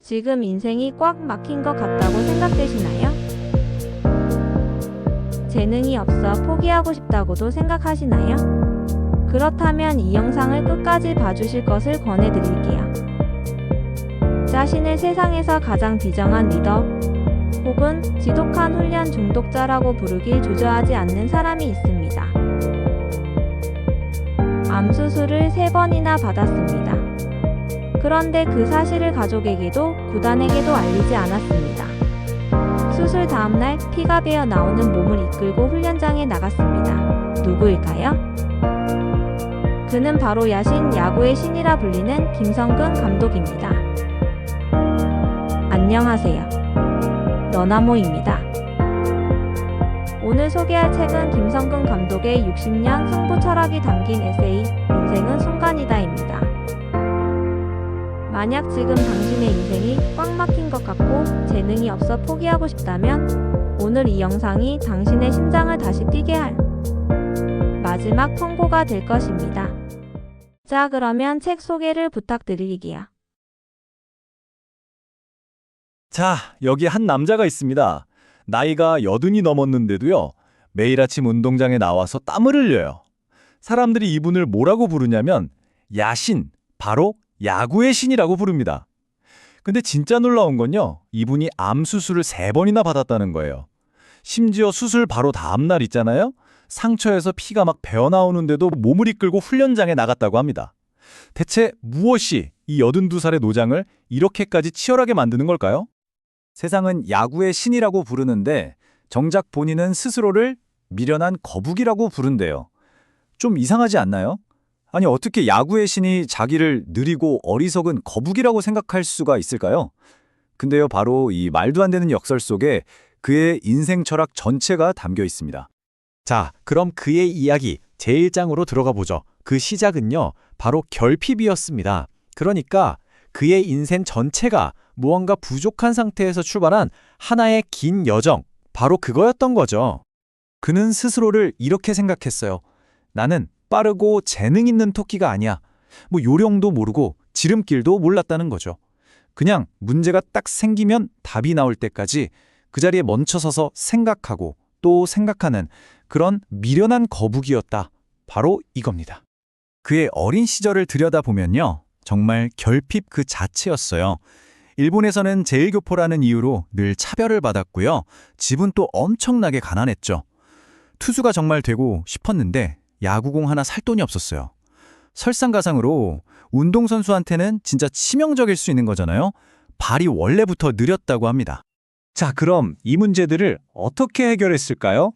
지금 인생이 꽉 막힌 것 같다고 생각되시나요? 재능이 없어 포기하고 싶다고도 생각하시나요? 그렇다면 이 영상을 끝까지 봐주실 것을 권해드릴게요. 자신을 세상에서 가장 비정한 리더 혹은 지독한 훈련 중독자라고 부르길 주저하지 않는 사람이 있습니다. 암 수술을 3번이나 받았습니다. 그런데 그 사실을 가족에게도 구단에게도 알리지 않았습니다. 수술 다음날 피가 배어 나오는 몸을 이끌고 훈련장에 나갔습니다. 누구일까요? 그는 바로 야신, 야구의 신이라 불리는 김성근 감독입니다. 안녕하세요. 너나모입니다. 오늘 소개할 책은 김성근 감독의 60년 승부 철학이 담긴 에세이 인생은 순간이다입니다. 만약 지금 당신의 인생이 꽉 막힌 것 같고 재능이 없어 포기하고 싶다면 오늘 이 영상이 당신의 심장을 다시 뛰게 할 마지막 통보가 될 것입니다. 자, 그러면 책 소개를 부탁드릴게요. 자, 여기 한 남자가 있습니다. 나이가 80이 넘었는데도요. 매일 아침 운동장에 나와서 땀을 흘려요. 사람들이 이분을 뭐라고 부르냐면 야신, 바로 야구의 신이라고 부릅니다. 근데 진짜 놀라운 건요. 이분이 암 수술을 3번이나 받았다는 거예요. 심지어 수술 바로 다음 날 있잖아요. 상처에서 피가 막 배어나오는데도 몸을 이끌고 훈련장에 나갔다고 합니다. 대체 무엇이 이 82살의 노장을 이렇게까지 치열하게 만드는 걸까요? 세상은 야구의 신이라고 부르는데 정작 본인은 스스로를 미련한 거북이라고 부른대요. 좀 이상하지 않나요? 아니, 어떻게 야구의 신이 자기를 느리고 어리석은 거북이라고 생각할 수가 있을까요? 근데요, 바로 이 말도 안 되는 역설 속에 그의 인생 철학 전체가 담겨 있습니다. 자, 그럼 그의 이야기 제1장으로 들어가 보죠. 그 시작은요, 바로 결핍이었습니다. 그러니까 그의 인생 전체가 무언가 부족한 상태에서 출발한 하나의 긴 여정, 바로 그거였던 거죠. 그는 스스로를 이렇게 생각했어요. 나는 빠르고 재능 있는 토끼가 아니야. 요령도 모르고 지름길도 몰랐다는 거죠. 그냥 문제가 딱 생기면 답이 나올 때까지 그 자리에 멈춰서서 생각하고 또 생각하는 그런 미련한 거북이였다. 바로 이겁니다. 그의 어린 시절을 들여다보면요. 정말 결핍 그 자체였어요. 일본에서는 제일교포라는 이유로 늘 차별을 받았고요. 집은 또 엄청나게 가난했죠. 투수가 정말 되고 싶었는데 야구공 하나 살 돈이 없었어요. 설상가상으로 운동선수한테는 진짜 치명적일 수 있는 거잖아요. 발이 원래부터 느렸다고 합니다. 자, 그럼 이 문제들을 어떻게 해결했을까요?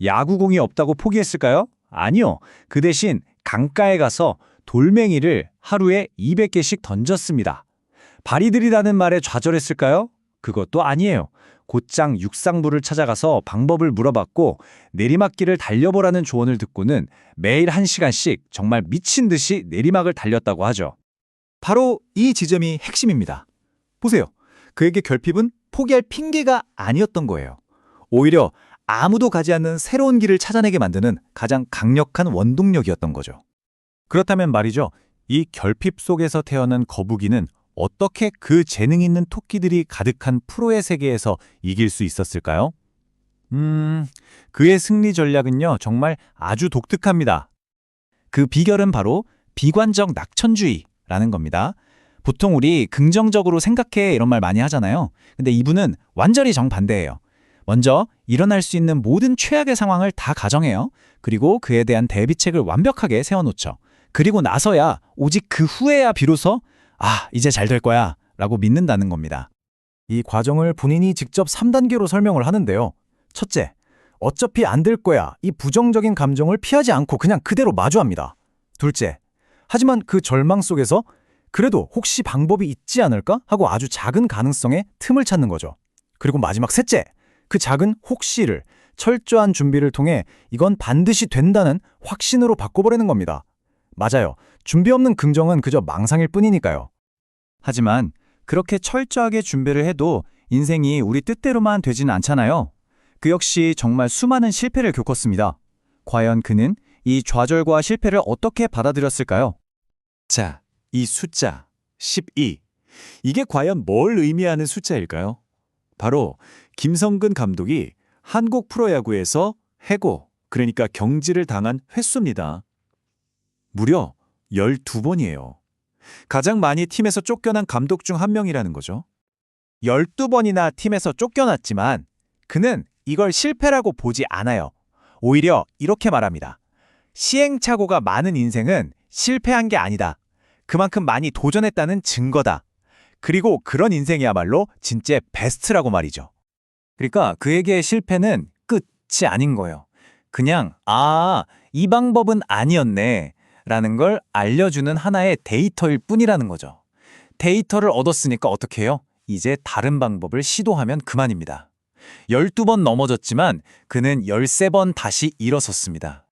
야구공이 없다고 포기했을까요? 아니요. 그 대신 강가에 가서 돌멩이를 하루에 200개씩 던졌습니다. 발이 느리다는 말에 좌절했을까요? 그것도 아니에요. 곧장 육상부를 찾아가서 방법을 물어봤고 내리막길을 달려보라는 조언을 듣고는 매일 1시간씩 정말 미친 듯이 내리막을 달렸다고 하죠. 바로 이 지점이 핵심입니다. 보세요. 그에게 결핍은 포기할 핑계가 아니었던 거예요. 오히려 아무도 가지 않는 새로운 길을 찾아내게 만드는 가장 강력한 원동력이었던 거죠. 그렇다면 말이죠. 이 결핍 속에서 태어난 거북이는 어떻게 그 재능 있는 토끼들이 가득한 프로의 세계에서 이길 수 있었을까요? 그의 승리 전략은요, 정말 아주 독특합니다. 그 비결은 바로 비관적 낙천주의라는 겁니다. 보통 우리 긍정적으로 생각해 이런 말 많이 하잖아요. 근데 이분은 완전히 정반대예요. 먼저 일어날 수 있는 모든 최악의 상황을 다 가정해요. 그리고 그에 대한 대비책을 완벽하게 세워놓죠. 그리고 나서야 오직 그 후에야 비로소 이제 잘 될 거야 라고 믿는다는 겁니다. 이 과정을 본인이 직접 3단계로 설명을 하는데요. 첫째, 어차피 안 될 거야. 이 부정적인 감정을 피하지 않고 그냥 그대로 마주합니다. 둘째, 하지만 그 절망 속에서 그래도 혹시 방법이 있지 않을까 하고 아주 작은 가능성에 틈을 찾는 거죠. 그리고 마지막 셋째, 그 작은 혹시를 철저한 준비를 통해 이건 반드시 된다는 확신으로 바꿔버리는 겁니다. 맞아요. 준비 없는 긍정은 그저 망상일 뿐이니까요. 하지만 그렇게 철저하게 준비를 해도 인생이 우리 뜻대로만 되지는 않잖아요. 그 역시 정말 수많은 실패를 겪었습니다. 과연 그는 이 좌절과 실패를 어떻게 받아들였을까요? 자, 이 숫자 12. 이게 과연 뭘 의미하는 숫자일까요? 바로 김성근 감독이 한국 프로야구에서 해고, 그러니까 경질을 당한 횟수입니다. 무려 12번이에요. 가장 많이 팀에서 쫓겨난 감독 중 한 명이라는 거죠. 12번이나 팀에서 쫓겨났지만 그는 이걸 실패라고 보지 않아요. 오히려 이렇게 말합니다. 시행착오가 많은 인생은 실패한 게 아니다. 그만큼 많이 도전했다는 증거다. 그리고 그런 인생이야말로 진짜 베스트라고 말이죠. 그러니까 그에게의 실패는 끝이 아닌 거예요. 그냥 이 방법은 아니었네 라는 걸 알려주는 하나의 데이터일 뿐이라는 거죠. 데이터를 얻었으니까 어떻게 해요? 이제 다른 방법을 시도하면 그만입니다. 12번 넘어졌지만 그는 13번 다시 일어섰습니다.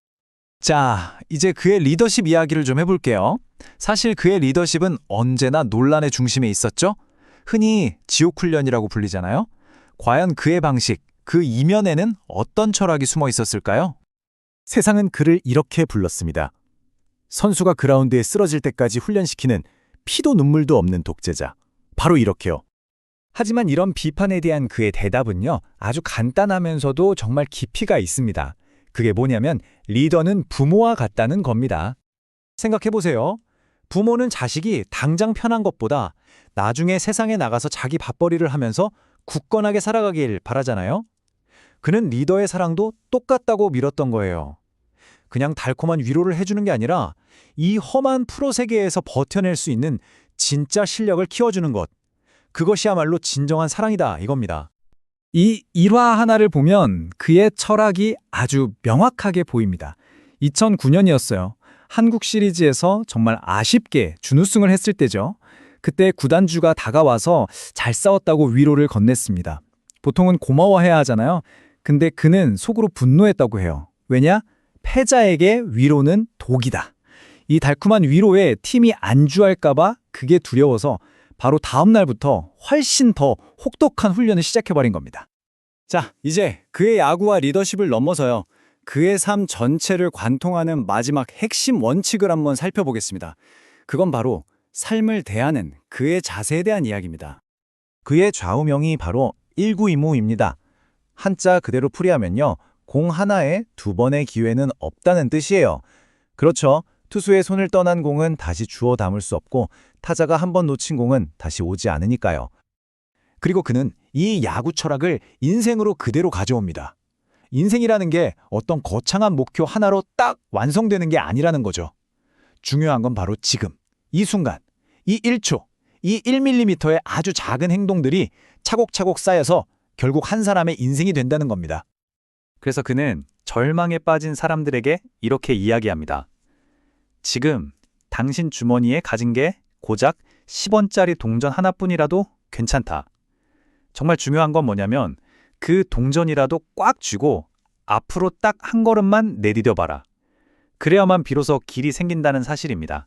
자, 이제 그의 리더십 이야기를 좀 해볼게요. 사실 그의 리더십은 언제나 논란의 중심에 있었죠? 흔히 지옥훈련이라고 불리잖아요. 과연 그의 방식, 그 이면에는 어떤 철학이 숨어 있었을까요? 세상은 그를 이렇게 불렀습니다. 선수가 그라운드에 쓰러질 때까지 훈련시키는 피도 눈물도 없는 독재자. 바로 이렇게요. 하지만 이런 비판에 대한 그의 대답은요, 아주 간단하면서도 정말 깊이가 있습니다. 그게 뭐냐면 리더는 부모와 같다는 겁니다. 생각해보세요. 부모는 자식이 당장 편한 것보다 나중에 세상에 나가서 자기 밥벌이를 하면서 굳건하게 살아가길 바라잖아요. 그는 리더의 사랑도 똑같다고 밀었던 거예요. 그냥 달콤한 위로를 해주는 게 아니라 이 험한 프로 세계에서 버텨낼 수 있는 진짜 실력을 키워주는 것. 그것이야말로 진정한 사랑이다 이겁니다. 이 일화 하나를 보면 그의 철학이 아주 명확하게 보입니다. 2009년이었어요. 한국 시리즈에서 정말 아쉽게 준우승을 했을 때죠. 그때 구단주가 다가와서 잘 싸웠다고 위로를 건넸습니다. 보통은 고마워해야 하잖아요. 근데 그는 속으로 분노했다고 해요. 왜냐? 패자에게 위로는 독이다. 이 달콤한 위로에 팀이 안주할까봐 그게 두려워서 바로 다음 날부터 훨씬 더 혹독한 훈련을 시작해버린 겁니다. 자, 이제 그의 야구와 리더십을 넘어서요. 그의 삶 전체를 관통하는 마지막 핵심 원칙을 한번 살펴보겠습니다. 그건 바로 삶을 대하는 그의 자세에 대한 이야기입니다. 그의 좌우명이 바로 1925입니다. 한자 그대로 풀이하면요. 공 하나에 두 번의 기회는 없다는 뜻이에요. 그렇죠. 투수의 손을 떠난 공은 다시 주워 담을 수 없고 타자가 한 번 놓친 공은 다시 오지 않으니까요. 그리고 그는 이 야구 철학을 인생으로 그대로 가져옵니다. 인생이라는 게 어떤 거창한 목표 하나로 딱 완성되는 게 아니라는 거죠. 중요한 건 바로 지금, 이 순간, 이 1초, 이 1mm의 아주 작은 행동들이 차곡차곡 쌓여서 결국 한 사람의 인생이 된다는 겁니다. 그래서 그는 절망에 빠진 사람들에게 이렇게 이야기합니다. 지금 당신 주머니에 가진 게 고작 10원짜리 동전 하나뿐이라도 괜찮다. 정말 중요한 건 뭐냐면 그 동전이라도 꽉 쥐고 앞으로 딱 한 걸음만 내디뎌봐라. 그래야만 비로소 길이 생긴다는 사실입니다.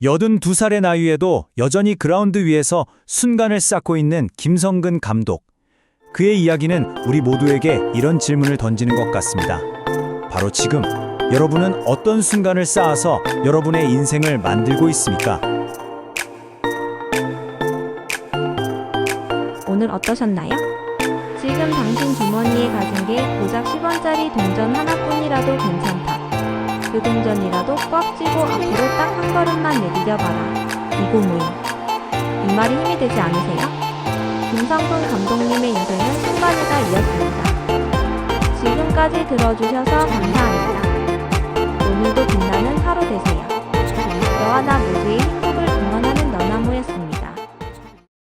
82살의 나이에도 여전히 그라운드 위에서 순간을 쌓고 있는 김성근 감독. 그의 이야기는 우리 모두에게 이런 질문을 던지는 것 같습니다. 바로 지금 여러분은 어떤 순간을 쌓아서 여러분의 인생을 만들고 있습니까? 오늘 어떠셨나요? 지금 당신 주머니에 가진 게 고작 10원짜리 동전 하나뿐이라도 괜찮다. 그 동전이라도 꽉 쥐고 앞으로 딱 한 걸음만 내디뎌봐라. 이고모임. 이 말이 힘이 되지 않으세요? 김성근 감독님의 인생은 순간이가 이었습니다. 지금까지 들어주셔서 감사합니다. 오늘도 빛나는 하루 되세요. 너와 나 모두의 행복을 응원하는 너나무였습니다.